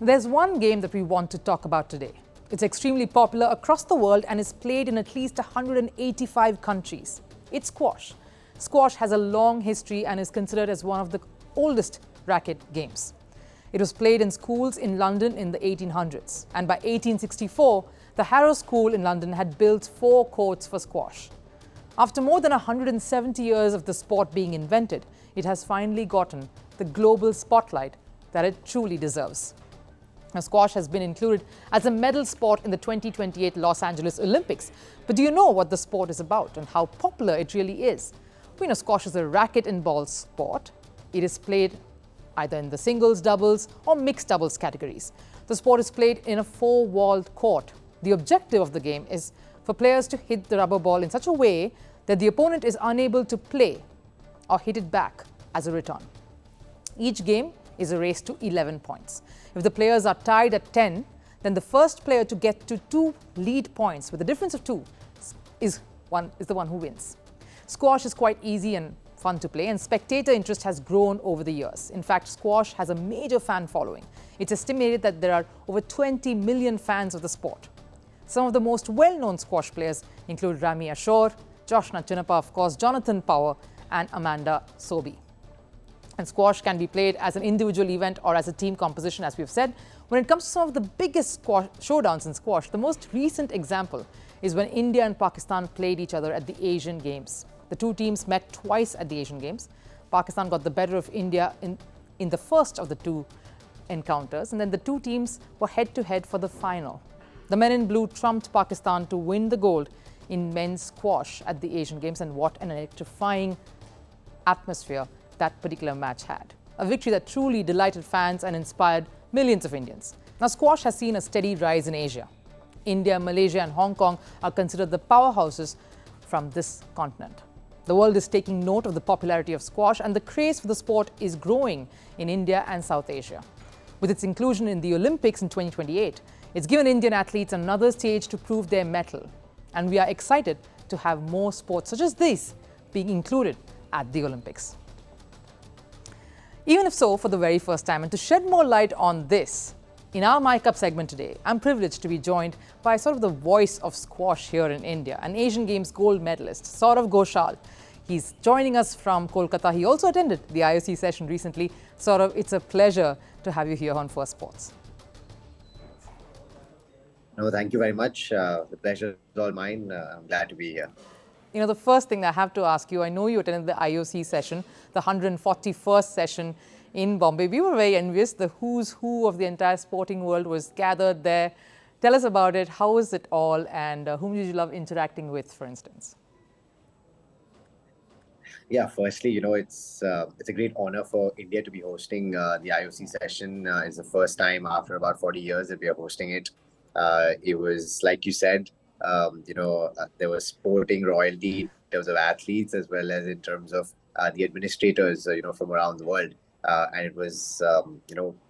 There's one game that we want to talk about today. It's extremely popular across the world and is played in at least 185 countries. It's squash. Squash has a long history and is considered as one of the oldest racket games. It was played in schools in London in the 1800s, and by 1864, the Harrow School in London had built 4 courts for squash. After more than 170 years of the sport being invented, it has finally gotten the global spotlight that it truly deserves. Now, squash has been included as a medal sport in the 2028 Los Angeles Olympics. But do you know what the sport is about and how popular it really is? We know squash is a racket and ball sport. It is played either in the singles, doubles or mixed doubles categories. The sport is played in a 4-walled court. The objective of the game is for players to hit the rubber ball in such a way that the opponent is unable to play or hit it back as a return. Each game is a race to 11 points. If the players are tied at 10, then the first player to get to 2 lead points with a difference of 2 is the one who wins. Squash is quite easy and fun to play, and spectator interest has grown over the years. In fact, squash has a major fan following. It's estimated that there are over 20 million fans of the sport. Some of the most well-known squash players include Rami Ashore, Joshna Chinnappa, of course, Jonathan Power and Amanda Sobey. And squash can be played as an individual event or as a team composition, as we've said. When it comes to some of the biggest showdowns in squash, the most recent example is when India and Pakistan played each other at the Asian Games. The two teams met twice at the Asian Games. Pakistan got the better of India in the first of the 2 encounters, and then the 2 teams were head-to-head for the final. The men in blue trumped Pakistan to win the gold in men's squash at the Asian Games, and what an electrifying atmosphere that particular match had. A victory that truly delighted fans and inspired millions of Indians. Now, squash has seen a steady rise in Asia. India, Malaysia and Hong Kong are considered the powerhouses from this continent. The world is taking note of the popularity of squash, and the craze for the sport is growing in India and South Asia. With its inclusion in the Olympics in 2028, it's given Indian athletes another stage to prove their mettle. And we are excited to have more sports such as this being included at the Olympics. Even if so, for the very first time, and to shed more light on this, in our Mic Up segment today, I'm privileged to be joined by sort of the voice of squash here in India, an Asian Games gold medalist, Saurav Ghosal. He's joining us from Kolkata. He also attended the IOC session recently. Saurav, it's a pleasure to have you here on First Sports. No, thank you very much. The pleasure is all mine. I'm glad to be here. You know, the first thing I have to ask you, I know you attended the IOC session, the 141st session in Bombay. We were very envious. The who's who of the entire sporting world was gathered there. Tell us about it. How was it all? And whom did you love interacting with, for instance? Yeah, firstly, it's a great honor for India to be hosting the IOC session. It's the first time after about 40 years that we are hosting it. It was, like you said, there was sporting royalty in terms of athletes as well as in terms of the administrators, from around the world. And it was,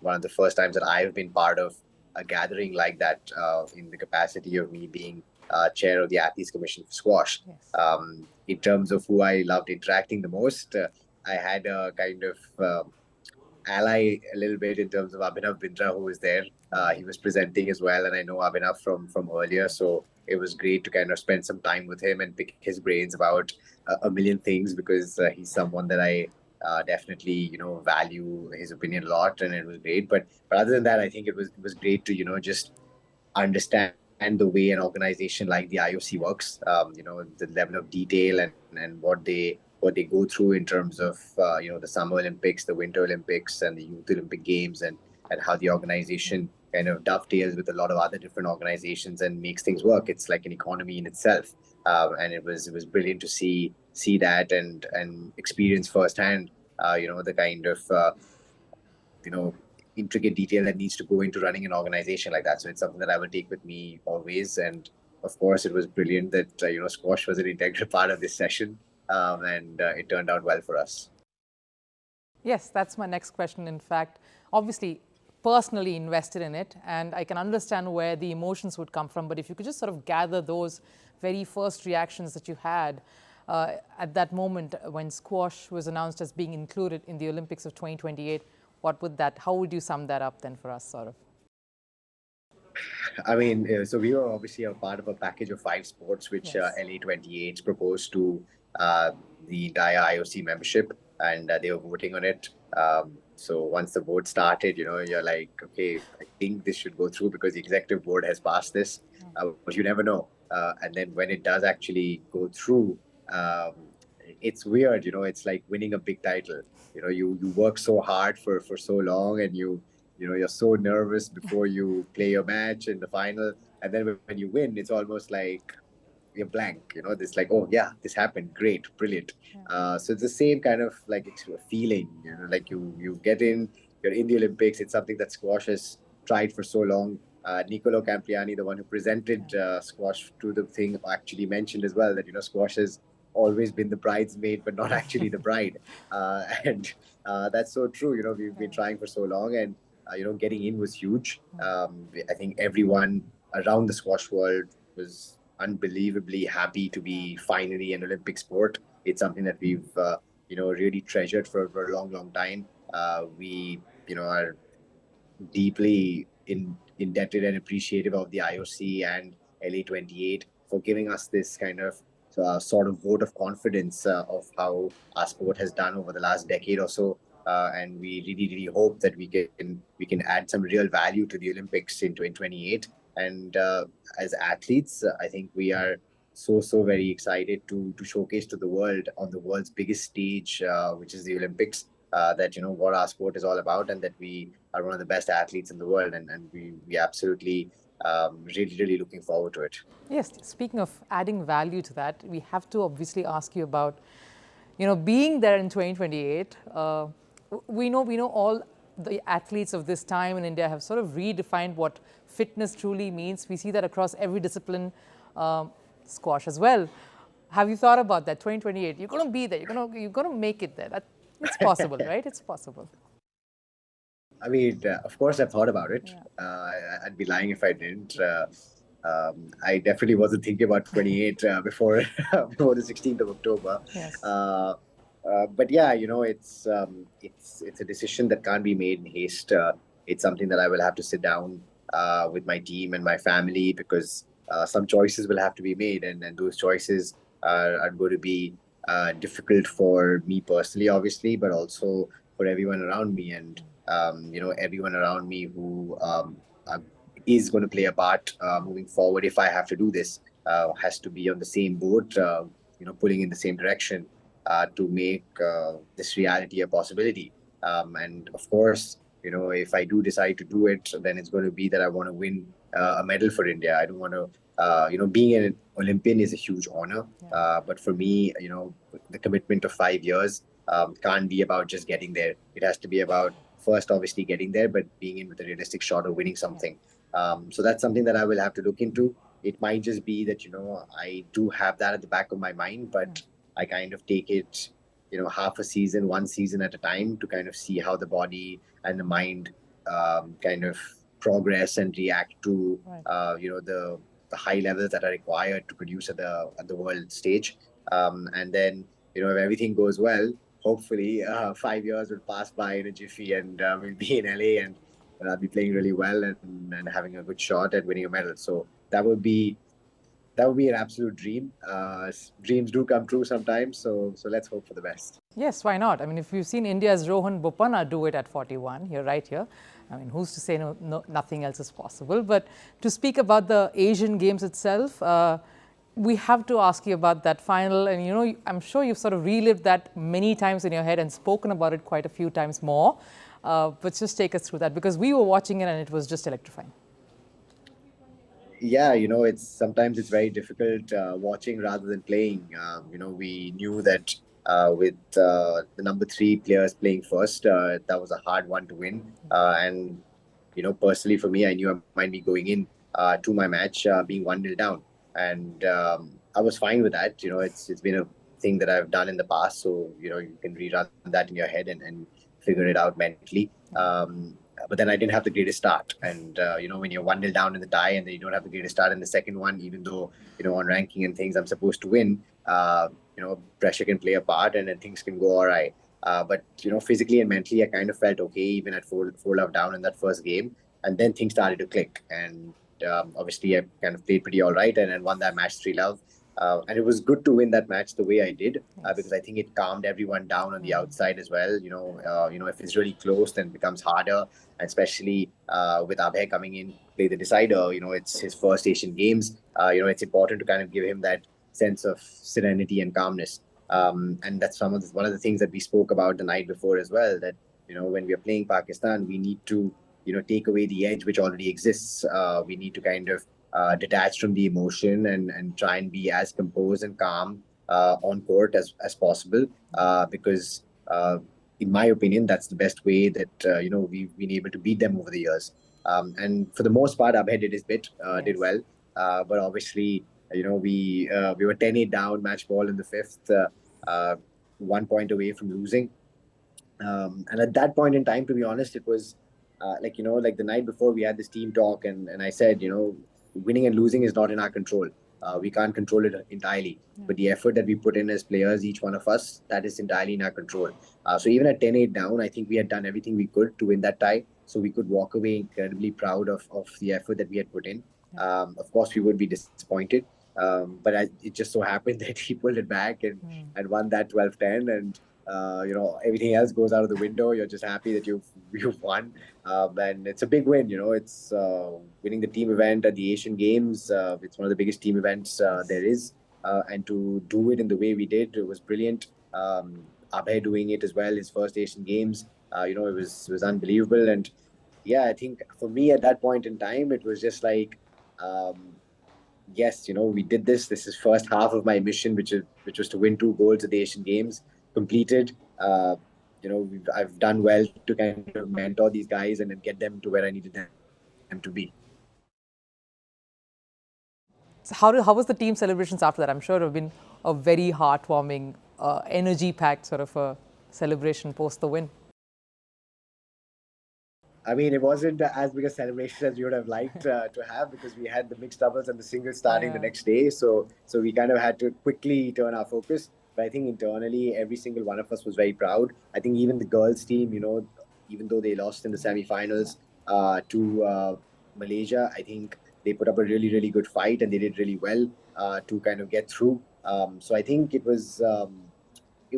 one of the first times that I've been part of a gathering like that in the capacity of me being chair of the Athletes Commission for Squash. Yes. In terms of who I loved interacting the most, I had a kind of ally a little bit in terms of Abhinav Bindra, who was there. He was presenting as well, and I know Abhinav from earlier, so it was great to kind of spend some time with him and pick his brains about a million things, because he's someone that I definitely value his opinion a lot, and it was great. But other than that, I think it was great to just understand the way an organization like the IOC works, the level of detail and what they go through in terms of the Summer Olympics, the Winter Olympics and the Youth Olympic Games, and how the organization kind of dovetails with a lot of other different organizations and makes things work. It's like an economy in itself. And it was brilliant to see that and experience firsthand, the kind of, intricate detail that needs to go into running an organization like that. So it's something that I will take with me always. And of course, it was brilliant that, squash was an integral part of this session. And it turned out well for us. Yes, that's my next question. In fact, obviously, personally invested in it, and I can understand where the emotions would come from. But if you could just sort of gather those very first reactions that you had at that moment when squash was announced as being included in the Olympics of 2028, how would you sum that up then for us, Saurav? I mean, so we were obviously a part of a package of 5 sports which Yes. LA 28 proposed to uh, the entire IOC membership, and they were voting on it. So once the vote started, you're like, okay, I think this should go through because the executive board has passed this, but you never know. And then when it does actually go through, um, it's weird. It's like winning a big title. You work so hard for so long, and you're so nervous before you play your match in the final, and then when you win, it's almost like you're blank. This like, oh yeah, this happened, great, brilliant. So it's the same kind of like feeling. Like you get in, you're in the Olympics. It's something that squash has tried for so long. Nicolo Campriani, the one who presented squash to the thing, actually mentioned as well that squash has always been the bridesmaid, but not actually the bride. And that's so true. We've been trying for so long, and getting in was huge. I think everyone around the squash world was unbelievably happy to be finally an Olympic sport. It's something that we've really treasured for a long, long time. We are deeply indebted and appreciative of the IOC and LA 28 for giving us this kind of sort of vote of confidence of how our sport has done over the last decade or so. And we really, really hope that we can add some real value to the Olympics in 2028. And as athletes, I think we are so very excited to showcase to the world on the world's biggest stage, which is the Olympics, that what our sport is all about, and that we are one of the best athletes in the world, and we absolutely really, really looking forward to it. Yes, speaking of adding value to that, we have to obviously ask you about, being there in 2028. We know all the athletes of this time in India have sort of redefined what fitness truly means. We see that across every discipline, squash as well. Have you thought about that? 2028, you're going to be there. You're going to make it there. It's possible, right? It's possible. I mean, of course, I've thought about it. I'd be lying if I didn't. I definitely wasn't thinking about 28 before before the 16th of October. Yes. But yeah, it's a decision that can't be made in haste. It's something that I will have to sit down with my team and my family, because some choices will have to be made, and those choices are going to be difficult for me personally, obviously, but also for everyone around me. And everyone around me who is going to play a part moving forward. If I have to do this, has to be on the same boat, pulling in the same direction to make this reality a possibility. And of course, if I do decide to do it, then it's going to be that I want to win a medal for India. I don't want to, being an Olympian is a huge honor. But for me, the commitment of 5 years can't be about just getting there. It has to be about first, obviously, getting there, but being in with a realistic shot of winning something. So that's something that I will have to look into. It might just be that, I do have that at the back of my mind, but I kind of take it, half a season, one season at a time, to kind of see how the body and the mind kind of progress and react to, the high levels that are required to produce at the world stage. And then, if everything goes well, hopefully 5 years will pass by in a jiffy, and we'll be in LA, and I'll be playing really well, and having a good shot at winning a medal. So that would be an absolute dream. Dreams do come true sometimes, so let's hope for the best. Yes, why not? I mean, if you've seen India's Rohan Bopanna do it at 41, you're right here. I mean, who's to say no, nothing else is possible? But to speak about the Asian Games itself, we have to ask you about that final. And, I'm sure you've sort of relived that many times in your head and spoken about it quite a few times more. But just take us through that, because we were watching it and it was just electrifying. Yeah, it's very difficult watching rather than playing. We knew that with the number 3 players playing first, that was a hard one to win. And personally for me, I knew I might be going in to my match being 1-0 down, and I was fine with that. It's been a thing that I've done in the past, so you can rerun that in your head and figure it out mentally. But then I didn't have the greatest start, and when you're 1-0 down in the tie, and then you don't have the greatest start in the second one, even though on ranking and things I'm supposed to win, pressure can play a part, and then things can go all right. But physically and mentally, I kind of felt okay even at 4-love down in that first game, and then things started to click, and obviously I kind of played pretty all right and won that match 3-love. And it was good to win that match the way I did, because I think it calmed everyone down on the outside as well. If it's really close, then it becomes harder, and especially with Abhay coming in, play the decider. It's his first Asian Games. It's important to kind of give him that sense of serenity and calmness. And that's one of the things that we spoke about the night before as well. That when we are playing Pakistan, we need to take away the edge which already exists. We need to kind of detach from the emotion and try and be as composed and calm on court as possible, because in my opinion that's the best way that we've been able to beat them over the years. And for the most part, Abhay did his bit, did well, but obviously we were 10-8 down, match ball in the fifth, 1 point away from losing. And at that point in time, to be honest, it was like the night before we had this team talk, and I said, winning and losing is not in our control. We can't control it entirely, but the effort that we put in as players, each one of us, that is entirely in our control. So even at 10-8 down, I think we had done everything we could to win that tie. So we could walk away incredibly proud of the effort that we had put in. Of course, we would be disappointed, but it just so happened that he pulled it back and won that 12-10, and everything else goes out of the window. You're just happy that you've won, and it's a big win. It's winning the team event at the Asian Games. It's one of the biggest team events there is, and to do it in the way we did, it was brilliant. Abhay doing it as well, his first Asian Games, it was unbelievable. And yeah, I think for me at that point in time, it was just like, yes, we did this. This is first half of my mission, which was to win 2 golds at the Asian Games, completed. I've done well to kind of mentor these guys and then get them to where I needed them to be. So how was the team celebrations after that? I'm sure it would have been a very heartwarming, energy-packed sort of a celebration post the win. I mean, it wasn't as big a celebration as we would have liked to have, because we had the mixed doubles and the singles starting the next day. So we kind of had to quickly turn our focus. But I think internally, every single one of us was very proud. I think even the girls' team, even though they lost in the semi-finals to Malaysia, I think they put up a really, really good fight and they did really well to kind of get through. So I think it was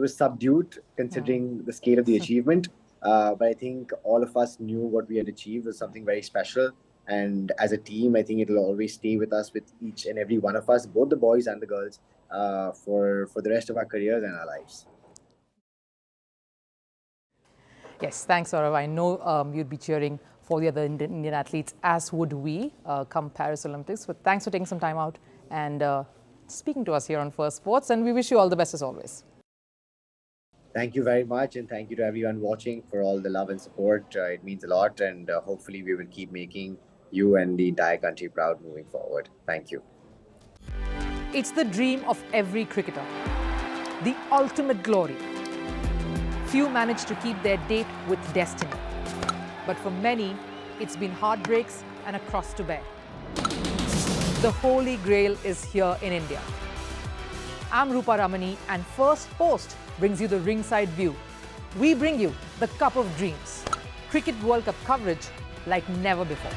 subdued considering the scale of the achievement. But I think all of us knew what we had achieved was something very special. And as a team, I think it'll always stay with us, with each and every one of us, both the boys and the girls, for the rest of our careers and our lives. Yes, thanks, Saurav. I know you'd be cheering for the other Indian athletes, as would we, come Paris Olympics. But thanks for taking some time out and speaking to us here on First Sports. And we wish you all the best as always. Thank you very much, and thank you to everyone watching for all the love and support. It means a lot, and hopefully we will keep making you and the entire country proud moving forward. Thank you. It's the dream of every cricketer, the ultimate glory. Few manage to keep their date with destiny. But for many, it's been heartbreaks and a cross to bear. The Holy Grail is here in India. I'm Rupha Ramani, and First Post brings you the ringside view. We bring you the Cup of Dreams. Cricket World Cup coverage like never before.